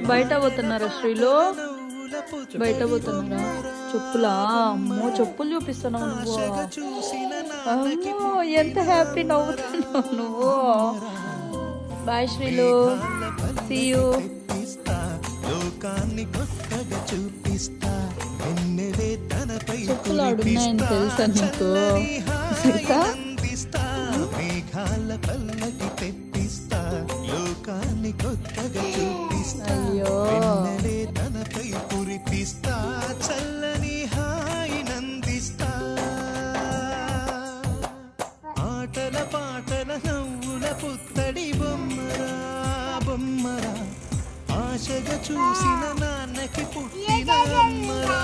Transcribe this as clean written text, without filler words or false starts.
బయట పోతున్నారా శ్రీలు? బయట పోతున్నారా? చెప్పులా? అమ్మో చెప్పులు చూపిస్తున్నావు నువ్వు. అమ్మో ఎంత హ్యాపీ నవ్వుతున్నావు నువ్వు. Bye Srilu, see you. చెప్పులు ఆడున్నాయని తెలుసా నీకు? అయ్యో తనపై కురిపిస్తా, చల్లని హాయి నందిస్తా, ఆటల పాటల నవ్వుల పుత్తడి బొమ్మరా బొమ్మరా, ఆశగా చూసిన నాన్నకి పుట్టిన అమ్మరా.